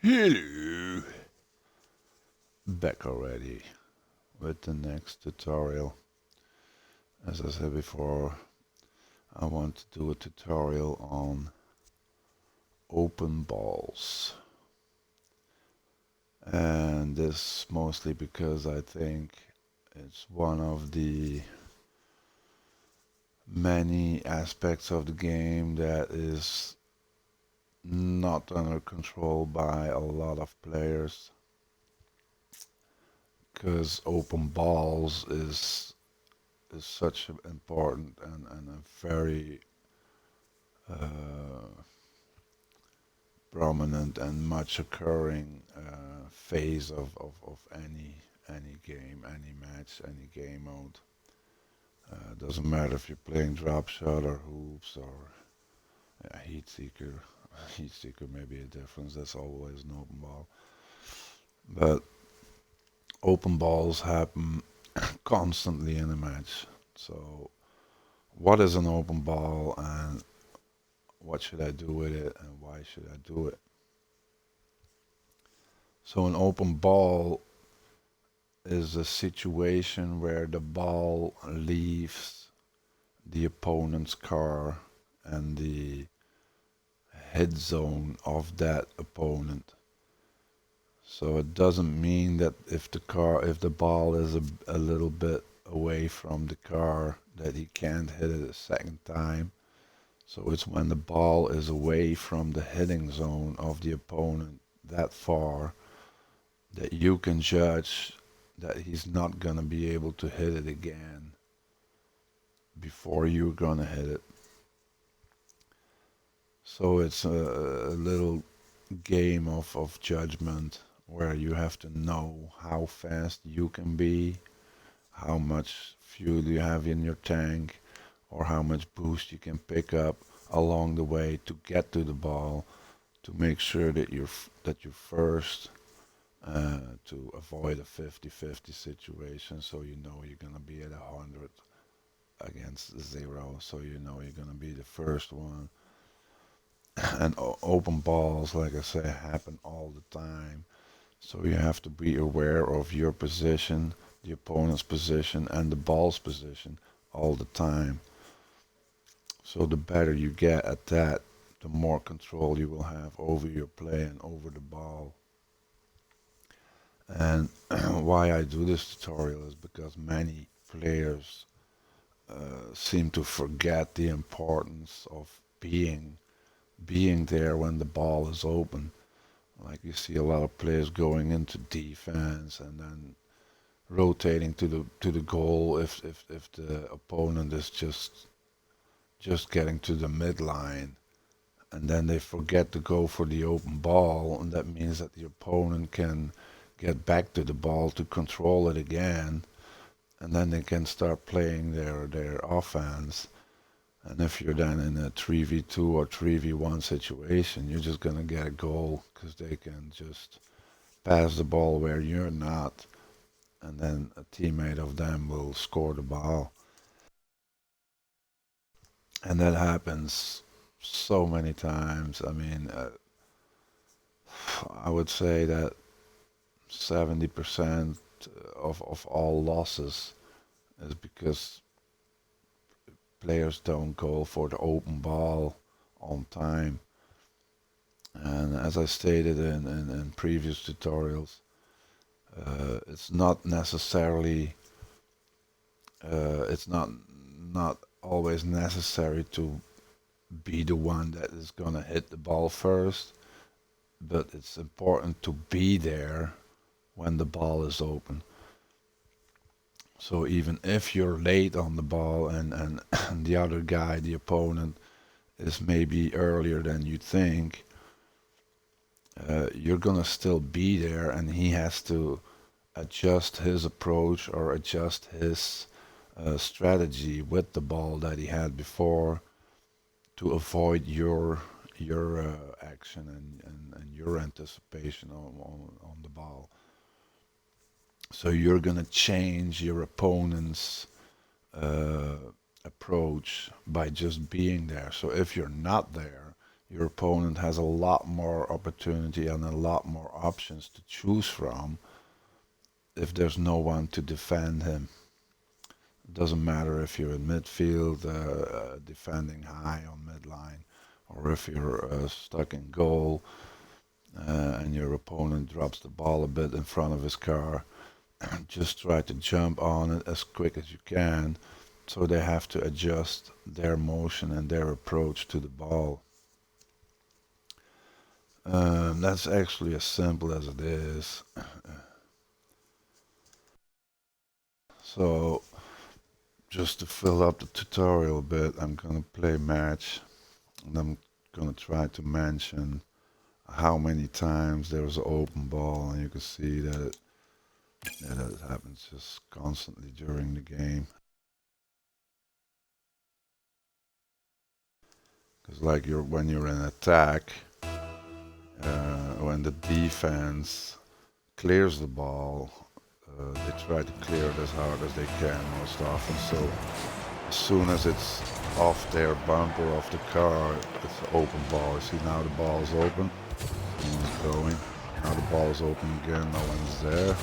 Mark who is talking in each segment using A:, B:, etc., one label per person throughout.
A: Hello! Back already with the next tutorial. As I said before, I want to do a tutorial on open balls. And this mostly because I think it's one of the many aspects of the game that is not under control by a lot of players. Because open balls is such an important and a very uh, prominent and much occurring phase of any game, any match, any game mode. Doesn't matter if you're playing drop shot or hoops or heat seeker. Heat seeker may be a difference. That's always an open ball, but open balls happen constantly in a match. So, what is an open ball and what should I do with it and why should I do it? So, an open ball is a situation where the ball leaves the opponent's car and the hit zone of that opponent. So it doesn't mean that if the ball is a little bit away from the car that he can't hit it a second time. So it's when the ball is away from the hitting zone of the opponent that far that you can judge that he's not gonna be able to hit it again before you're gonna hit it. So it's a little game of judgment where you have to know how fast you can be, how much fuel you have in your tank, or how much boost you can pick up along the way to get to the ball to make sure that you're first to avoid a 50-50 situation, so you know you're gonna be at 100 against 0, so you know you're gonna be the first one. And open balls, like I say, happen all the time. So you have to be aware of your position, the opponent's position, and the ball's position all the time. So the better you get at that, the more control you will have over your play and over the ball. And why I do this tutorial is because many players seem to forget the importance of being there when the ball is open. Like you see a lot of players going into defense and then rotating to the goal if the opponent is just getting to the midline, and then they forget to go for the open ball, and that means that the opponent can get back to the ball to control it again, and then they can start playing their offense. And if you're then in a 3v2 or 3v1 situation, you're just gonna get a goal because they can just pass the ball where you're not, and then a teammate of them will score the ball. And that happens so many times. I mean, I would say that 70% of all losses is because players don't go for the open ball on time. And as I stated in previous tutorials, it's not necessarily, it's not always necessary to be the one that is gonna hit the ball first, but it's important to be there when the ball is open. So even if you're late on the ball and the other guy, the opponent, is maybe earlier than you think, you're gonna still be there, and he has to adjust his approach or adjust his strategy with the ball that he had before to avoid your action and your anticipation on the ball. So you're gonna change your opponent's uh, approach by just being there. So if you're not there, your opponent has a lot more opportunity and a lot more options to choose from if there's no one to defend him. It doesn't matter if you're in midfield, defending high on midline, or if you're stuck in goal and your opponent drops the ball a bit in front of his car. Just try to jump on it as quick as you can, so they have to adjust their motion and their approach to the ball. That's actually as simple as it is. So just to fill up the tutorial a bit, I'm gonna play match, and I'm gonna try to mention how many times there was an open ball, and you can see that it happens just constantly during the game. Because like when you're in attack, when the defense clears the ball, they try to clear it as hard as they can most often. So as soon as it's off their bumper, off the car, it's an open ball. You see now the ball's open, someone's going. Now the ball's open again, no one's there.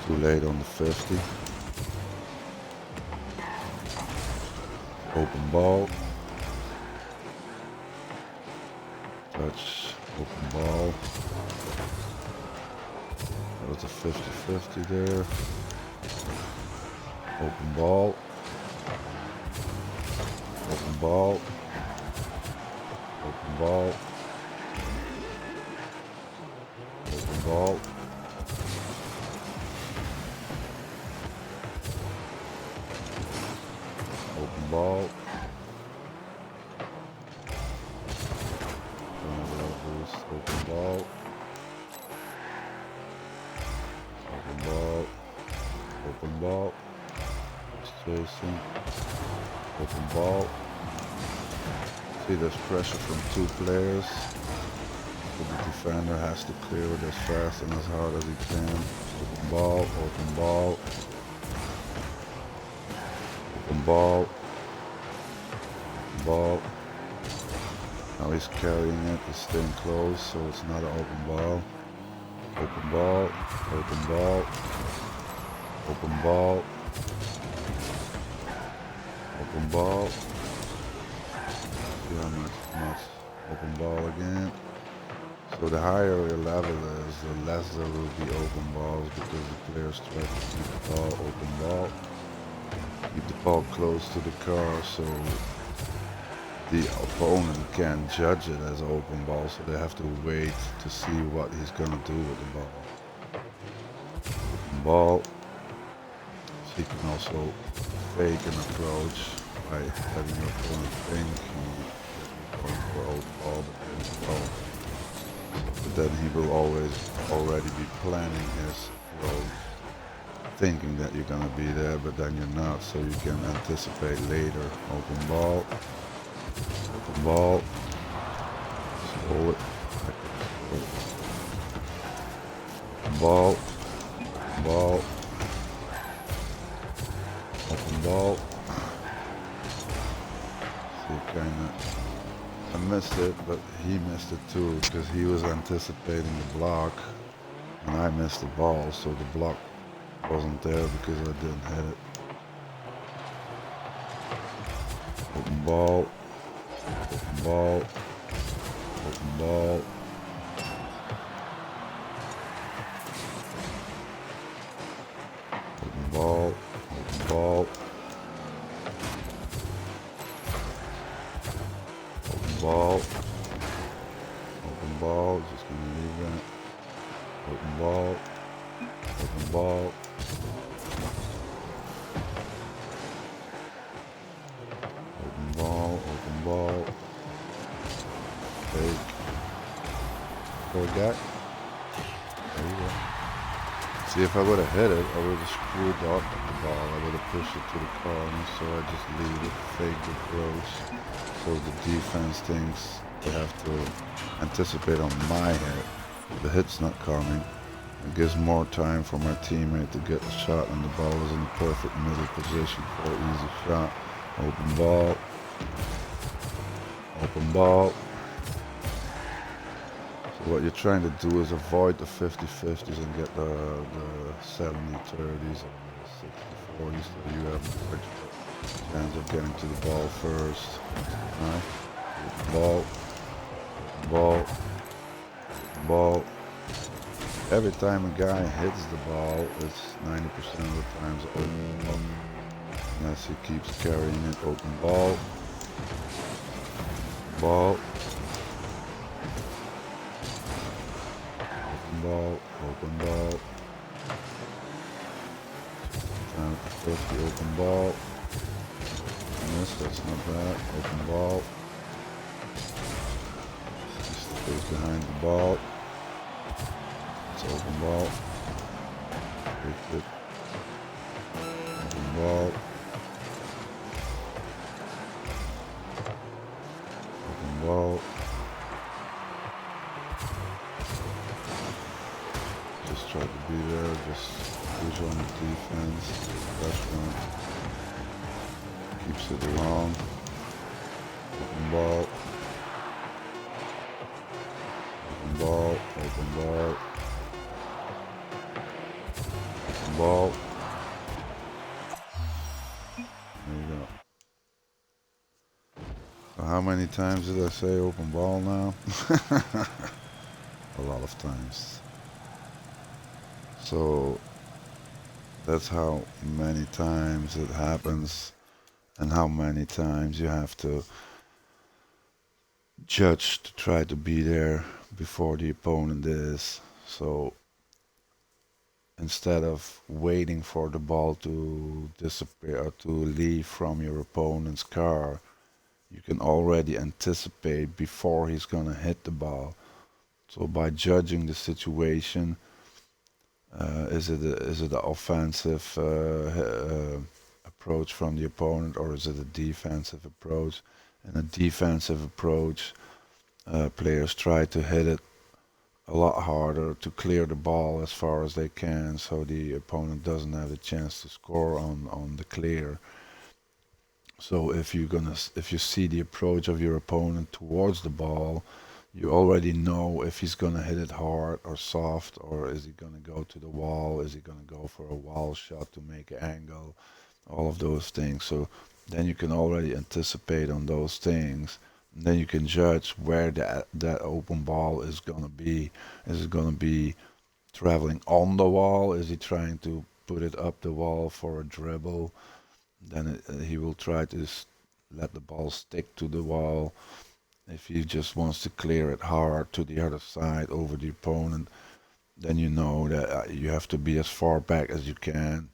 A: Too late on the 50. Open ball. Touch, open ball. That was a 50-50 there. Open ball. Open ball. Open ball. Open ball. Open ball. Open ball. Open ball. Open ball. Chasing. Open ball. See, there's pressure from two players. So the defender has to clear it as fast and as hard as he can. Open ball. Open ball. Open ball. Open ball. Now he's carrying it, he's staying close, so it's not an open ball. Open ball, open ball, open ball, open ball. See how much open ball again. So the higher your level is, the less there will be open balls because the players try to keep the ball open ball. Keep the ball close to the car so the opponent can judge it as an open ball, so they have to wait to see what he's gonna do with the ball. Open ball. So you can also fake an approach by having your opponent think he's going for open ball, but then he will already be planning his approach, thinking that you're gonna be there, but then you're not, so you can anticipate later. Open ball. Open ball. Roll it. Open ball. Open ball. Open ball. See, I missed it, but he missed it too, because he was anticipating the block, and I missed the ball, so the block wasn't there because I didn't hit it. Open ball. Open ball. Open ball. Open ball. Open ball. Open ball. Open ball. Just gonna leave that. Open ball. Open ball. Open ball. Open ball. Fake. Forget. There you go. See, if I would have hit it, I would have screwed up the ball. I would have pushed it to the corner, so I just leave it, fake the approach. So the defense thinks they have to anticipate on my hit. The hit's not coming. It gives more time for my teammate to get the shot, and the ball is in the perfect middle position for an easy shot. Open ball. open ball. So what you're trying to do is avoid the 50-50s and get the 70-30s or the 60-40s, so you have a good chance of getting to the ball first. Right? Ball, ball, ball. Every time a guy hits the ball, it's 90% of the times open ball. Unless he keeps carrying it, open ball, ball, open ball, open ball. Time to 50, open ball. Miss, that's not bad. Open ball. He stays behind the ball. It's open ball. Take it. Open ball. Open ball. Just try to be there. Just push on the defense. Restaurant. Keeps it long. Open ball. Open ball. Open ball. Open ball. There you go. So how many times did I say open ball now? A lot of times. So that's how many times it happens and how many times you have to judge to try to be there before the opponent is. So instead of waiting for the ball to disappear or to leave from your opponent's car, you can already anticipate before he's gonna hit the ball. So by judging the situation, is it an offensive approach from the opponent, or is it a defensive approach? In a defensive approach, players try to hit it a lot harder to clear the ball as far as they can, so the opponent doesn't have a chance to score on the clear. So if you see the approach of your opponent towards the ball, you already know if he's gonna hit it hard or soft, or is he gonna go to the wall, is he gonna go for a wall shot to make an angle, all of those things. So then you can already anticipate on those things. And then you can judge where that open ball is gonna be. Is it gonna be traveling on the wall? Is he trying to put it up the wall for a dribble? Then he will try to let the ball stick to the wall. If he just wants to clear it hard to the other side over the opponent, then you know that you have to be as far back as you can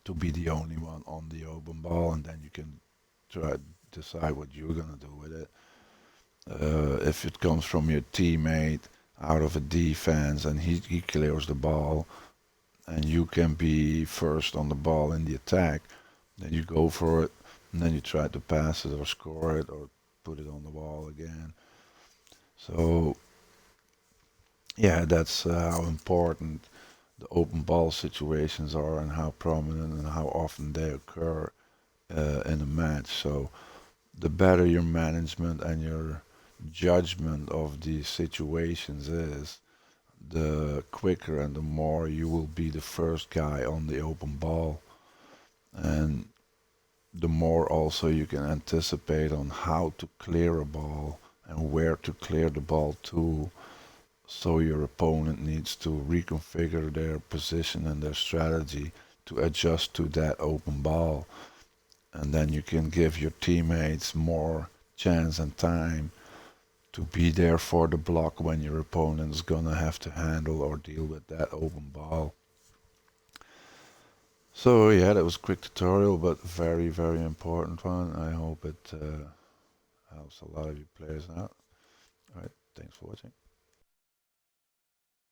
A: to be the only one on the open ball, and then you can try to decide what you're gonna do with it. If it comes from your teammate out of a defense and he clears the ball, and you can be first on the ball in the attack, then you go for it, and then you try to pass it or score it or put it on the wall again. So yeah, that's how important the open ball situations are and how prominent and how often they occur in a match. So the better your management and your judgment of these situations is, the quicker and the more you will be the first guy on the open ball. And the more also you can anticipate on how to clear a ball and where to clear the ball to. So your opponent needs to reconfigure their position and their strategy to adjust to that open ball. And then you can give your teammates more chance and time to be there for the block when your opponent's gonna have to handle or deal with that open ball. So yeah, that was a quick tutorial, but very, very important one. I hope it helps a lot of you players out. Alright, thanks for watching.